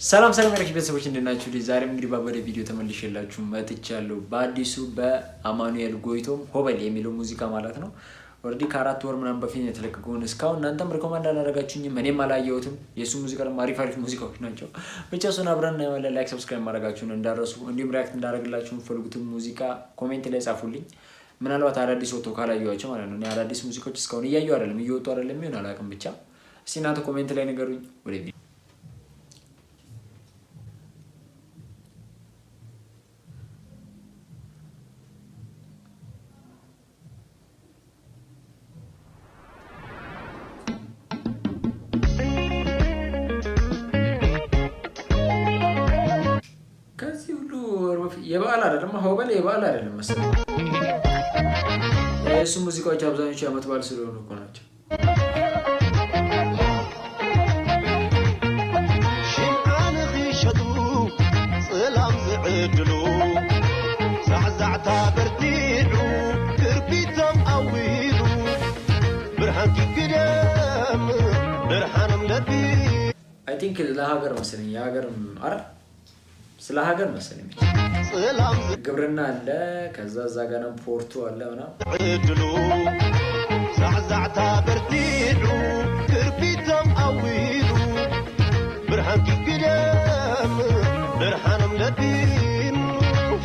ሰላም ያለክ ቤተሰቦች እንደናችሁ ዛሬም እንግዲህ ባበደ ቪዲዮ ተመልሼላችሁ መጥቻለሁ በአዲሱ በአማኑኤል ጎይቶም ሆበል የሚለው ሙዚቃ ማለት ነው ኦሬዲ ከአራት ወር ምናምን በፊት የተለቀቀው እስካሁን እናንተም ሪኮመንድ አላደረጋችሁኝም እኔም አላየሁትም የሱ ሙዚቃ ደግሞ አሪፍ ሙዚቃዎች ናቸው ብቻ እሱን አብረን እናያለን ላይክ ሰብስክራይብ ማድረጋችሁን እንዳረሱ እንዲሁም ሪአክት እንዳደረግላችሁ ፈልጉት ሙዚቃ ኮሜንት ላይ ጻፉልኝ ምናልባት አዳዲስ ወጥቶ ካላየኋቸው ማለት ነው እኔ አዳዲስ ሙዚቃዎች እስካሁን እያየሁ አይደለም እየወጡ አይደለም ይሆን አላውቅም ብቻ እስኪ እናንተ ኮሜንት ላይ ንገሩኝ ወደ ቪዲዮ የበዓል አይደለም ሆበል የበዓል አይደለም መሰለኝ እሱ ሙዚቃዎች አብዛኞቹ ዓመት በዓል ስለሆኑ እኮ ናቸው ሽንዓን ኺሸቱ ሰላም ዝዕድሉ ሳዕዛዕታ በርቲዑ ክርቢቶም አዊሉ ብርሃን ግደም ብርሃንም ለቢ አይ ቲንክ ለሀገር መሰለኝ የሀገር አረ ስለ ሀገር መሰለኝ ሰላም ግብርና አለ ከዛ ዛጋና ፖርቱ አለ ምናምን ዕድሉ ሳዕዛዕታ በርቲዑ ክርቢቶም አዊሉ ብርሃን ግደም ብርሃንም ለቢን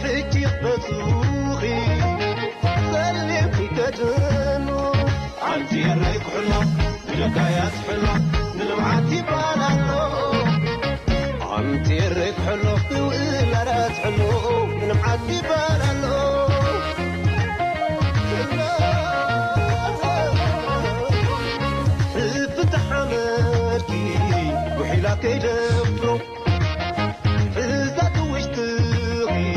ሕጂ በጽኺ ሰሊም ይገድኑ አንቲ የረይኩሕሎ ንደጋያት ሕሎ ንልምዓት ይባላሎ أنتي الريك حلو والأرات حلو من معدي بالالو فتح عمركي وحيلا كيدفرو عزات وشتغي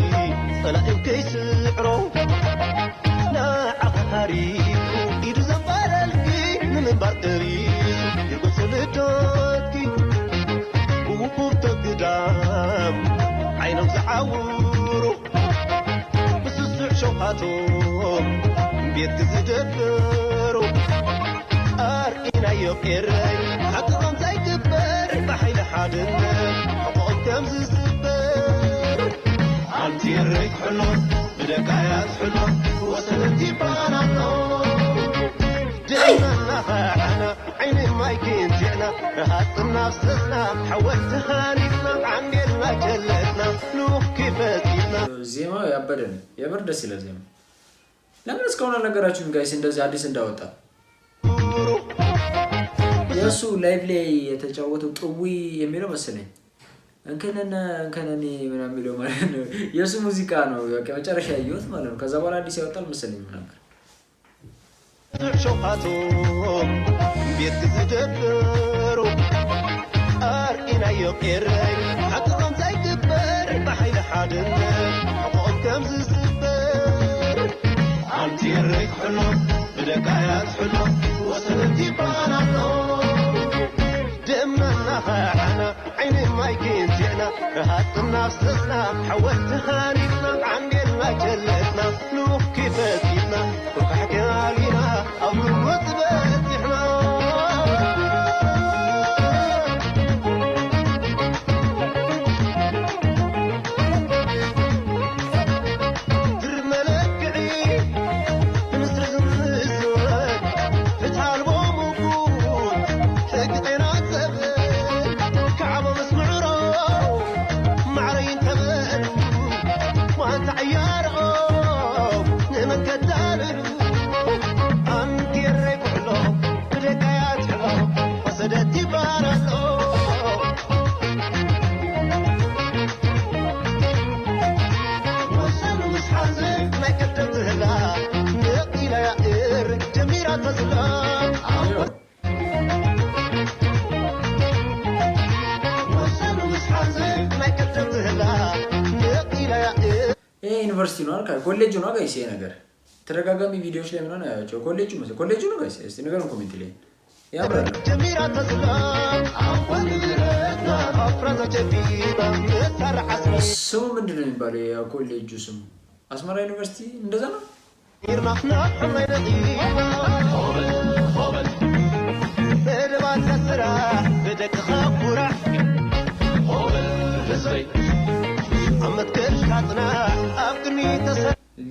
صلاقي كيسعرو ناعق هاريكو إيدو زنبار الكي من بارقريسو يقول سلدوكي قدام عينهم زعاورو بسسع شوقاتهم بيت زدبرو أرقينا يقري حقهم زي كبر بحيل حادنا حقهم تمز الزبر أنتي الريك حلو بدكايات حلو وصلتي بانانو دايما نخاعنا عيني ما يكنتعنا رهات النفس لسنا حولت هانينا عندي المجلتنا نوح كيفتنا ዜማ ያበደን የምር ደስ ይላል ዜማ ለምን እስካሁን አልነገራችሁም ጋይስ እንደዚህ አዲስ እንዳወጣ የሱ ላይቭ ላይ የተጫወተው ጥዊ የሚለው መሰለኝ እንከነኔ ምናምን የሚለው ማለት ነው የሱ ሙዚቃ ነው በቃ መጨረሻ ያየሁት ማለት ነው ከዛ በኋላ አዲስ ያወጣል መሰለኝ ነበር شوقاتهم بيت زدبرو أرقينا يقري حقهم زي كبر بحيل حادنا حقهم كمز الزبر أنتي الريك حلو بدكايات حلو وصلتي بانانو دمنا خاعنا عيني ما يكنتعنا رهات الناس لسنا حولت هانينا عندي المجلتنا نوح كيفتنا وحكي علينا أول وثبت إحنا ترملكعي نسرق الزواج فتح البوم وقول حقتنا تسبل كعبة مسمعرو معرين تبل وانت عيارو نمن كدالو أنتي الريك حلو بدكايات حلو وصدتي بارلو وصلوا مش حزين ما كتبت هلا نقي لا يائر جميرة تظلم وصلوا مش حزين ما كتبت هلا نقي لا يائر ይሄ ዩኒቨርሲቲ ነው አልካ ኮሌጅ ነው ጋይስ ይሄ ነገር ተረጋጋሚ ቪዲዮዎች ላይ ምናምን ያያቸው ኮሌጅ ነው ጋይስ እስቲ ነገሩን ኮሜንት ላይ ያብራራ جميرة تظلم أول ولدنا أفرز جبيبة ترعس ስሙ ምንድን ነው የሚባለው ያ ኮሌጁ ስሙ አስመራ ዩኒቨርሲቲ እንደዛ ነው يرمحنا حمي نغيبة هوبل بدبات السرع بدك خبرة هوبل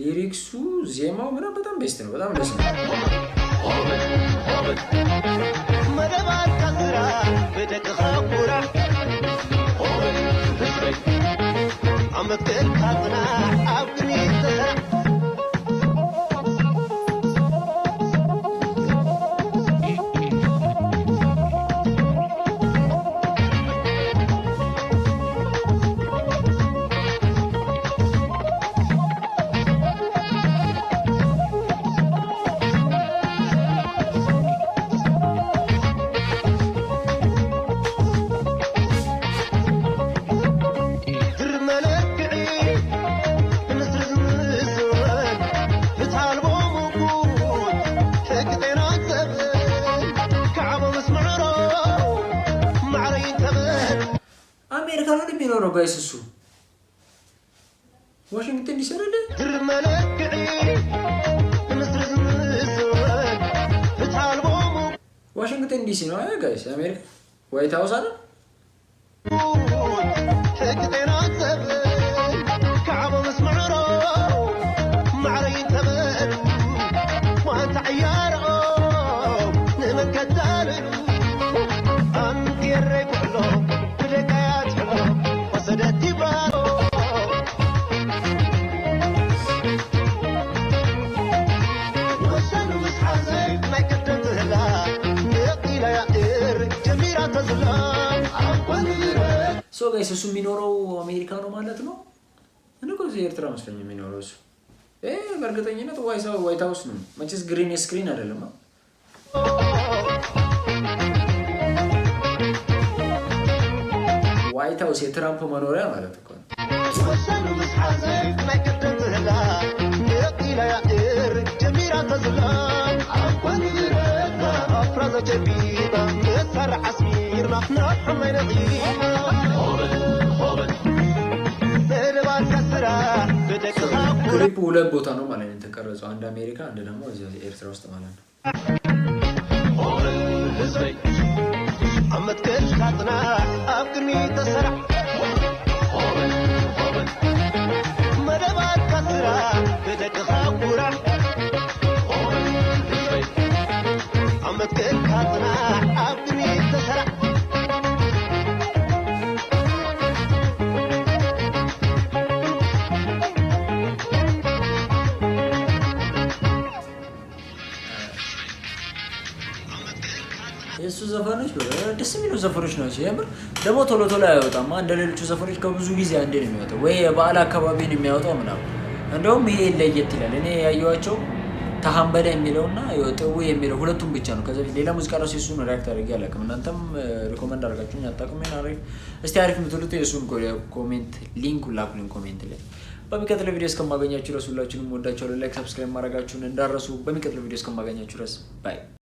ሊሪክሱ ዜማው ምናምን በጣም ቤስት ነው። በጣም ደስ ነው። መደባት ከስራ በደቅኻ ኩራ ዓመትክን ካብና ኣብ ቅድሚት ተሰራ አሜሪካ ነው የሚኖረው ጋይስ እሱ ዋሽንግተን ዲሲ አይደለ? ዋሽንግተን ዲሲ ነው አይ ጋይስ አሜሪካ ዋይት ሃውስ አይደል? ሶ ጋይስ እሱ የሚኖረው አሜሪካ ነው ማለት ነው። እኔ እኮ እዚህ ኤርትራ መስለኝ የሚኖረው እሱ በእርግጠኝነት ዋይት ሃውስ ነው። መቼስ ግሪን ስክሪን አይደለም። ዋይት ሃውስ የትራምፕ መኖሪያ ማለት እኮ ነው። ክሊፑ ሁለት ቦታ ነው ማለት ነው የተቀረጸው። አንድ አሜሪካ፣ አንድ ደግሞ እዚህ ኤርትራ ውስጥ ማለት ነው። ዓመትክን ካብና ኣብ ቅድሚት ተሰራ መደባት ከስራ በደቅኻ ኩራ ዓመትክን ካብና ኣብ ቅድሚት ተሰራ የሱ ዘፈኖች ደስ የሚሉ ዘፈኖች ናቸው። የምር ደግሞ ቶሎ ቶሎ አይወጣም እንደ ሌሎቹ ዘፈኖች ከብዙ ጊዜ አንዴ ነው የሚወጣው፣ ወይ የበዓል አካባቢ ነው የሚያወጣው ምናምን። እንደውም ይሄ ለየት ይላል። እኔ ያየኋቸው ተሐንበለ የሚለውና ጥው የሚለው ሁለቱም ብቻ ነው። ከዛ ሌላ ሙዚቃ ራሱ የሱን ሪአክት አድርጌ አላውቅም። እናንተም ሪኮመንድ አድርጋችሁኝ አታውቁም። አሪፍ እስቲ አሪፍ የምትሉት የሱን ኮሜንት ሊንክ ላኩልኝ ኮሜንት ላይ። በሚቀጥለው ቪዲዮ እስከማገኛችሁ ድረስ ሁላችሁንም ወዳችኋለሁ። ላይክ ሰብስክራይብ ማድረጋችሁን እንዳረሱ። በሚቀጥለው ቪዲዮ እስከማገኛችሁ ድረስ ባይ